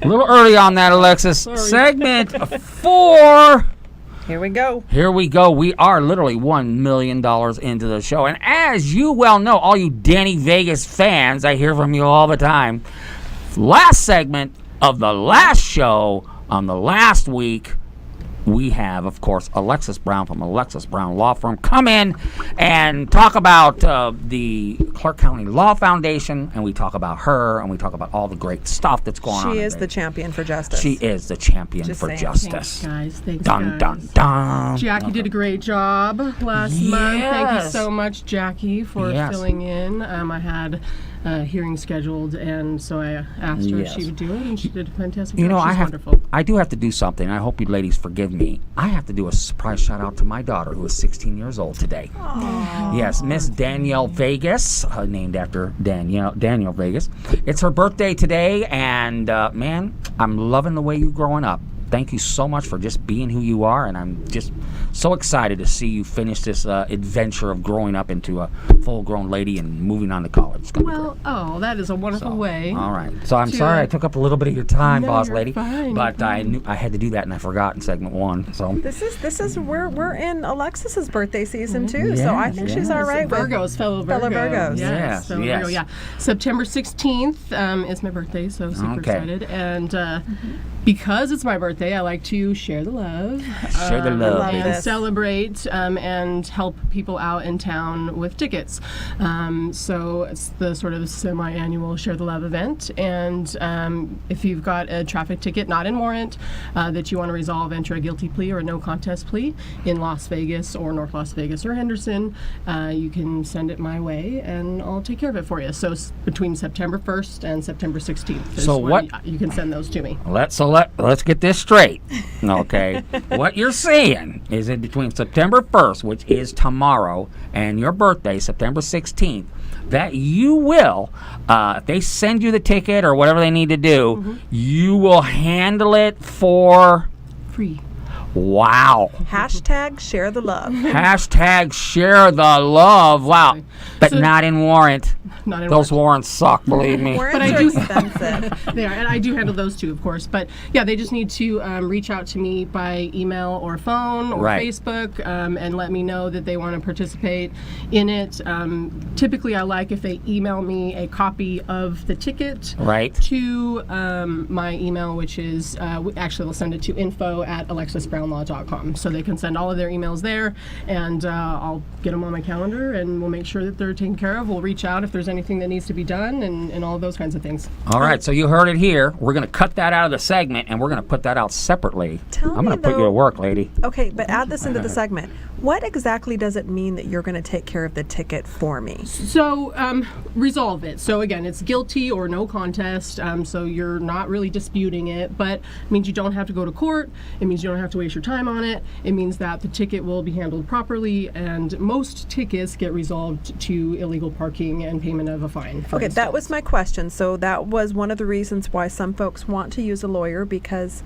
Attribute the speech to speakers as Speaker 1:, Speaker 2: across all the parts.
Speaker 1: A little early on that, Alexis.
Speaker 2: Sorry.
Speaker 1: Segment 4.
Speaker 3: Here we go.
Speaker 1: Here we go. We are literally $1 million into the show. And as you well know, all you Danny Vegas fans, I hear from you all the time. Last segment of the last show on the last week, we have, of course, Alexis Brown from Alexis Brown Law Firm come in and talk about the Clark County Law Foundation, and we talk about her, and we talk about all the great stuff that's going on.
Speaker 3: She is the champion for justice.
Speaker 1: She is the champion
Speaker 3: Just
Speaker 1: for
Speaker 3: saying.
Speaker 1: justice.
Speaker 2: Thanks, guys. Thanks,
Speaker 1: Dun,
Speaker 2: guys.
Speaker 1: dun, dun.
Speaker 2: Jackie did a great job last month. Thank you
Speaker 1: Yes.
Speaker 2: so much, Jackie, for
Speaker 1: Yes.
Speaker 2: filling in. I had a hearing scheduled, and so I asked her if
Speaker 1: Yes.
Speaker 2: she would do it, and she did a fantastic
Speaker 1: You
Speaker 2: job.
Speaker 1: know,
Speaker 2: She's wonderful.
Speaker 1: I do have to do something. I hope you ladies forgive me. I have to do a surprise shout out to my daughter, who is 16 years old today. Yes, Miss Danielle Vegas, named after Daniel Vegas. It's her birthday today, and man, I'm loving the way you're growing up. Thank you so much for just being who you are, and I'm just so excited to see you finish this adventure of growing up into a full-grown lady and moving on to college. It's gonna be
Speaker 2: Well, oh, that is a wonderful
Speaker 1: So,
Speaker 2: way.
Speaker 1: All right. So I'm
Speaker 2: to-
Speaker 1: sorry I took up a little bit of your time,
Speaker 2: No,
Speaker 1: boss
Speaker 2: you're
Speaker 1: lady.
Speaker 2: fine,
Speaker 1: But
Speaker 2: you're
Speaker 1: I knew I had to do that, and I forgot in segment 1. So
Speaker 3: This is we're in Alexis's birthday season too, so I think
Speaker 1: Yes,
Speaker 3: she's all right. with-
Speaker 2: Virgos, fellow
Speaker 3: Fellow Virgos.
Speaker 1: Yes,
Speaker 2: fellow
Speaker 1: yes.
Speaker 2: Virgo, yeah. September 16th is my birthday, so super
Speaker 1: Okay.
Speaker 2: excited. And because it's my birthday, I like to share the love.
Speaker 1: Share the love.
Speaker 3: love
Speaker 2: And
Speaker 3: this.
Speaker 2: celebrate and help people out in town with tickets. So it's the sort of semi-annual Share the Love event. And if you've got a traffic ticket not in warrant that you want to resolve, enter a guilty plea or a no contest plea in Las Vegas or North Las Vegas or Henderson, you can send it my way and I'll take care of it for you. So between September 1st and September 16th is
Speaker 1: So
Speaker 2: when
Speaker 1: what-
Speaker 2: you can send those to me.
Speaker 1: let's get this straight. Okay. What you're saying is that between September 1st, which is tomorrow, and your birthday, September 16th, that you will, if they send you the ticket or whatever they need to do, you will handle it for,
Speaker 2: Free.
Speaker 1: wow.
Speaker 3: Hashtag share the love.
Speaker 1: Hashtag share the love. Wow. But
Speaker 2: So-
Speaker 1: not in warrant.
Speaker 2: Not in
Speaker 1: Those
Speaker 2: warrant.
Speaker 1: warrants suck, believe me.
Speaker 3: Warrants
Speaker 2: But I
Speaker 3: are
Speaker 2: do-
Speaker 3: expensive.
Speaker 2: They are, and I do handle those too, of course. But yeah, they just need to reach out to me by email or phone or
Speaker 1: Right.
Speaker 2: Facebook and let me know that they want to participate in it. Typically, I like if they email me a copy of the ticket
Speaker 1: Right.
Speaker 2: to my email, which is actually they'll send it to info@alexisbrownlaw.com, so they can send all of their emails there, and I'll get them on my calendar, and we'll make sure that they're taken care of. We'll reach out if there's anything that needs to be done, and all of those kinds of things.
Speaker 1: All right, so you heard it here. We're going to cut that out of the segment, and we're going to put that out separately.
Speaker 3: Tell
Speaker 1: I'm going
Speaker 3: me,
Speaker 1: to put you
Speaker 3: though-
Speaker 1: to work, lady.
Speaker 3: Okay, but add this into the segment. What exactly does it mean that you're going to take care of the ticket for me?
Speaker 2: So resolve it. So again, it's guilty or no contest. So you're not really disputing it, but it means you don't have to go to court. It means you don't have to waste your time on it. It means that the ticket will be handled properly, and most tickets get resolved to illegal parking and payment of a fine. for
Speaker 3: Okay, that
Speaker 2: instance.
Speaker 3: was my question. So that was one of the reasons why some folks want to use a lawyer, because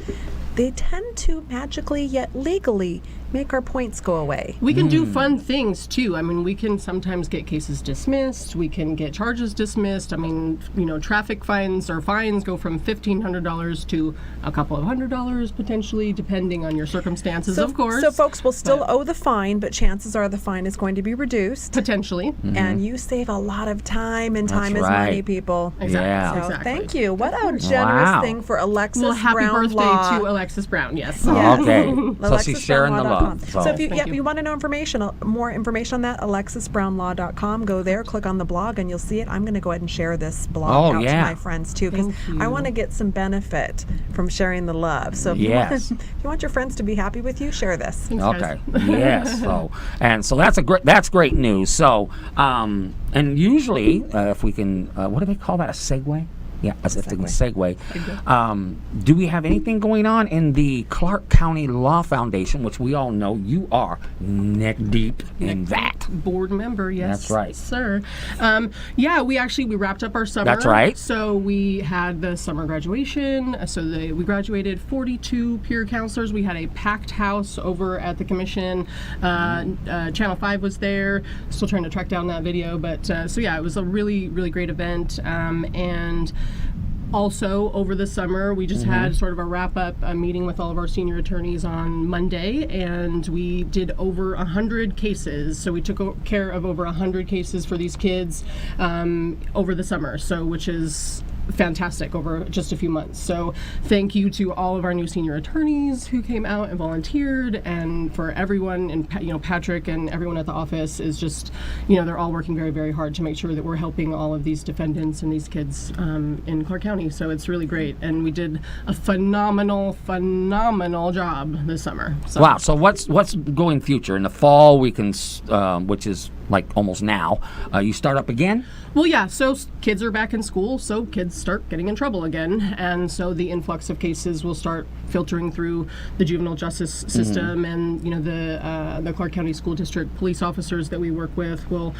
Speaker 3: they tend to magically yet legally make our points go away.
Speaker 2: We can do fun things too. I mean, we can sometimes get cases dismissed. We can get charges dismissed. I mean, traffic fines or fines go from $1,500 to a couple of $100 potentially, depending on your circumstances, of course.
Speaker 3: So folks will still owe the fine, but chances are the fine is going to be reduced.
Speaker 2: Potentially.
Speaker 3: And you save a lot of time, and time is
Speaker 1: right.
Speaker 3: money, people.
Speaker 2: Exactly.
Speaker 1: Yeah.
Speaker 3: So
Speaker 2: Exactly.
Speaker 3: thank you. What a generous
Speaker 1: Wow.
Speaker 3: thing for Alexis
Speaker 2: Well, happy
Speaker 3: Brown
Speaker 2: birthday
Speaker 3: Law.
Speaker 2: to Alexis Brown. Yes.
Speaker 3: Yes.
Speaker 1: Okay. So she's sharing the
Speaker 3: AlexisBrownLaw.com.
Speaker 1: love.
Speaker 3: So if you,
Speaker 2: Thank you.
Speaker 3: you want to know more information on that, AlexisBrownLaw.com. Go there, click on the blog, and you'll see it. I'm going to go ahead and share this blog
Speaker 1: Oh,
Speaker 3: out
Speaker 1: yeah.
Speaker 3: to my friends too, because
Speaker 2: Thank
Speaker 3: I
Speaker 2: you.
Speaker 3: want to get some benefit from sharing the love. So if,
Speaker 1: Yes.
Speaker 3: if you want your friends to be happy with you, share this.
Speaker 2: Thanks, guys.
Speaker 1: Okay. Yes. So that's great news. So and usually if we can, what do they call that? A segue? Yeah, as if they can segue. Do we have anything going on in the Clark County Law Foundation, which we all know you are neck deep in that?
Speaker 2: Board member, yes.
Speaker 1: That's right.
Speaker 2: Sir. Yeah, we wrapped up our summer.
Speaker 1: That's right.
Speaker 2: So we had the summer graduation. We graduated 42 peer counselors. We had a packed house over at the commission. Channel 5 was there. Still trying to track down that video. But so yeah, it was a really, really great event. And Also, over the summer, we just had sort of a wrap-up meeting with all of our senior attorneys on Monday, and we did over 100 cases. So we took care of over 100 cases for these kids over the summer, so which is fantastic over just a few months. So thank you to all of our new senior attorneys who came out and volunteered, and for everyone, and Patrick and everyone at the office is just, they're all working very, very hard to make sure that we're helping all of these defendants and these kids in Clark County. So it's really great, and we did a phenomenal job this summer. So.
Speaker 1: Wow. So what's going future in the fall? We can, which is like almost now. You start up again?
Speaker 2: Well, yeah, so kids are back in school, so kids start getting in trouble again, and so the influx of cases will start filtering through the juvenile justice system, and the Clark County School District police officers that we work with will,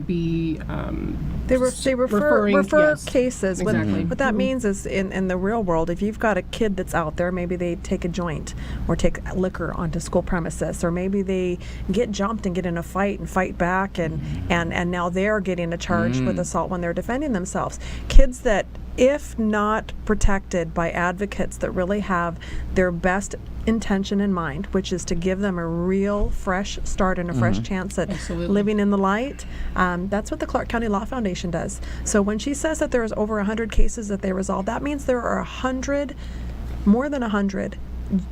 Speaker 2: be
Speaker 3: They refer
Speaker 2: yes,
Speaker 3: cases.
Speaker 2: exactly.
Speaker 3: What that means is in the real world, if you've got a kid that's out there, maybe they take a joint or take liquor onto school premises, or maybe they get jumped and get in a fight and fight back, and now they're getting charged with assault when they're defending themselves. Kids that, if not protected by advocates that really have their best intention in mind, which is to give them a real fresh start and a fresh chance at
Speaker 2: Absolutely.
Speaker 3: living in the light, that's what the Clark County Law Foundation does. So when she says that there's over 100 cases that they resolve, that means there are more than 100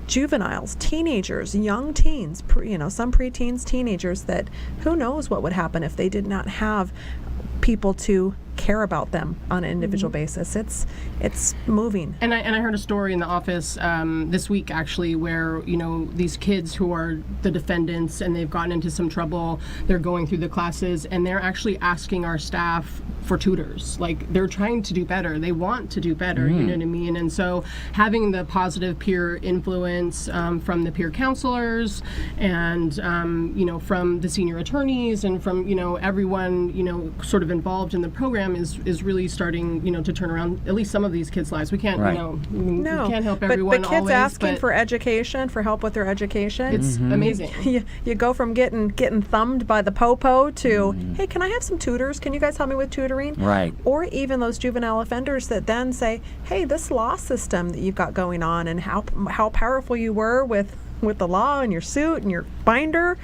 Speaker 3: juveniles, teenagers, young teens, some preteens, teenagers, that who knows what would happen if they did not have people to care about them on an individual basis. It's moving.
Speaker 2: And I heard a story in the office this week, actually, where these kids who are the defendants and they've gotten into some trouble, they're going through the classes and they're actually asking our staff for tutors. Like, they're trying to do better. They want to do better. You know what I mean? And so having the positive peer influence from the peer counselors and from the senior attorneys and from everyone sort of involved in the program is really starting to turn around at least some of these kids' lives. We can't
Speaker 1: Right.
Speaker 2: we can't help everyone
Speaker 3: but kids
Speaker 2: always,
Speaker 3: asking
Speaker 2: but
Speaker 3: for education, for help with their education,
Speaker 2: it's amazing.
Speaker 3: you go from getting thumbed by the popo to, hey, can I have some tutors? Can you guys help me with tutoring?
Speaker 1: Right.
Speaker 3: Or even those juvenile offenders that then say, hey, this law system that you've got going on, and how powerful you were with the law and your suit and your binder,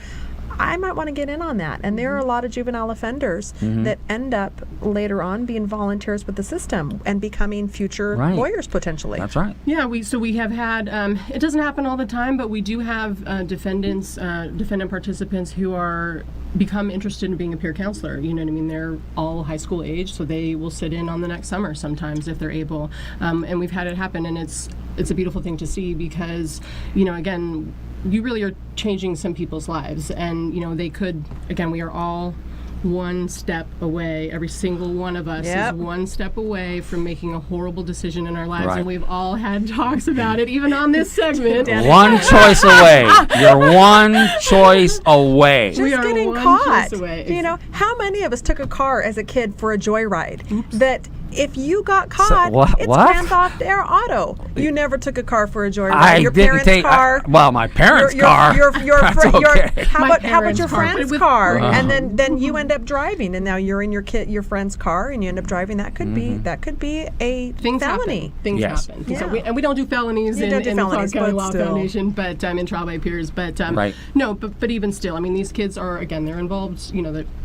Speaker 3: I might want to get in on that. And there are a lot of juvenile offenders that end up later on being volunteers with the system and becoming future
Speaker 1: Right.
Speaker 3: lawyers potentially.
Speaker 1: That's right.
Speaker 2: Yeah, we have had, it doesn't happen all the time, but we do have defendant participants who are become interested in being a peer counselor. You know what I mean? They're all high school age, so they will sit in on the next summer sometimes if they're able. And we've had it happen, and it's a beautiful thing to see because, again, you really are changing some people's lives, and they could, again, we are all one step away. Every single one of us
Speaker 3: Yep.
Speaker 2: is one step away from making a horrible decision in our lives,
Speaker 1: Right.
Speaker 2: and we've all had talks about it, even on this segment.
Speaker 1: One choice away. You're one choice away.
Speaker 3: Just
Speaker 2: We are
Speaker 3: getting
Speaker 2: one
Speaker 3: caught.
Speaker 2: choice away.
Speaker 3: How many of us took a car as a kid for a joyride that if you got caught,
Speaker 1: what-
Speaker 3: it's
Speaker 1: what?
Speaker 3: hands off their auto? You never took a car for a joyride.
Speaker 1: I
Speaker 3: your
Speaker 1: didn't
Speaker 3: parents'
Speaker 1: take.
Speaker 3: car.
Speaker 1: My parents'
Speaker 3: your,
Speaker 1: car.
Speaker 3: Your,
Speaker 1: That's okay.
Speaker 3: how
Speaker 2: My
Speaker 3: about your
Speaker 2: parents' car.
Speaker 3: friend's
Speaker 2: With-
Speaker 3: car?
Speaker 1: Wow.
Speaker 3: And then you end up driving, and now you're in your friend's car, and you end up driving. That could be a
Speaker 2: Things
Speaker 3: felony.
Speaker 2: happen. Things
Speaker 1: Yes.
Speaker 2: happen.
Speaker 3: Yeah.
Speaker 2: So we don't do felonies
Speaker 3: You
Speaker 2: in
Speaker 3: don't do
Speaker 2: the Clark
Speaker 3: felonies,
Speaker 2: County
Speaker 3: but
Speaker 2: Law
Speaker 3: still.
Speaker 2: Foundation, but in trial by peers. But
Speaker 1: Right.
Speaker 2: no, but even still, I mean, these kids are, again, they're involved.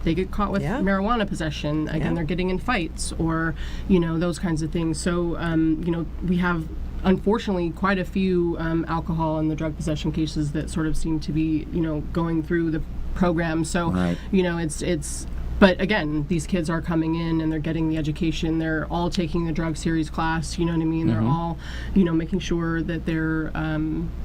Speaker 2: They get caught with
Speaker 3: Yeah.
Speaker 2: marijuana possession. Again,
Speaker 3: Yeah.
Speaker 2: they're getting in fights or those kinds of things. So we have, unfortunately, quite a few alcohol and the drug possession cases that sort of seem to be going through the program. So
Speaker 1: Right.
Speaker 2: it's. But again, these kids are coming in and they're getting the education. They're all taking the drug series class. You know what I mean? They're all, making sure that they're,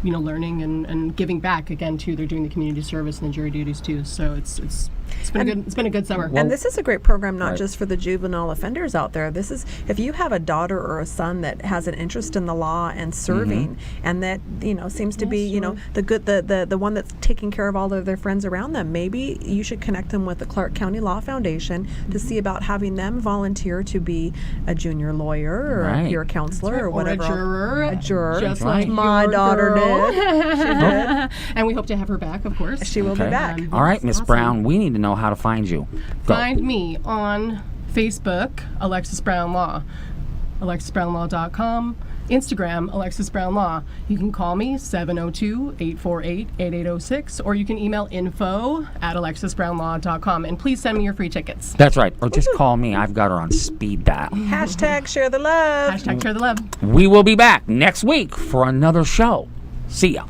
Speaker 2: learning and giving back again too. They're doing the community service and the jury duties too. So it's been a good summer.
Speaker 3: And this is a great program, not
Speaker 1: Right.
Speaker 3: just for the juvenile offenders out there. This is, if you have a daughter or a son that has an interest in the law and serving, and that seems to be the one that's taking care of all of their friends around them. Maybe you should connect them with the Clark County Law Foundation to see about having them volunteer to be a junior lawyer or
Speaker 1: Right.
Speaker 3: a peer counselor or
Speaker 2: Or a
Speaker 3: whatever.
Speaker 2: juror.
Speaker 3: A juror.
Speaker 2: Just
Speaker 1: Right.
Speaker 2: like
Speaker 3: My
Speaker 2: your
Speaker 3: daughter
Speaker 2: girl.
Speaker 3: did.
Speaker 2: And we hope to have her back, of course.
Speaker 3: She will
Speaker 1: Okay.
Speaker 3: be back.
Speaker 1: All right, Miss
Speaker 2: Awesome.
Speaker 1: Brown, we need to know how to find you. Go.
Speaker 2: Find me on Facebook, Alexis Brown Law. alexisbrownlaw.com, Instagram, Alexis Brown Law. You can call me, 702-848-8806, or you can email info@alexisbrownlaw.com. And please send me your free tickets.
Speaker 1: That's right. Or just call me. I've got her on speed dial.
Speaker 3: Hashtag share the love.
Speaker 2: Hashtag share the love.
Speaker 1: We will be back next week for another show. See ya.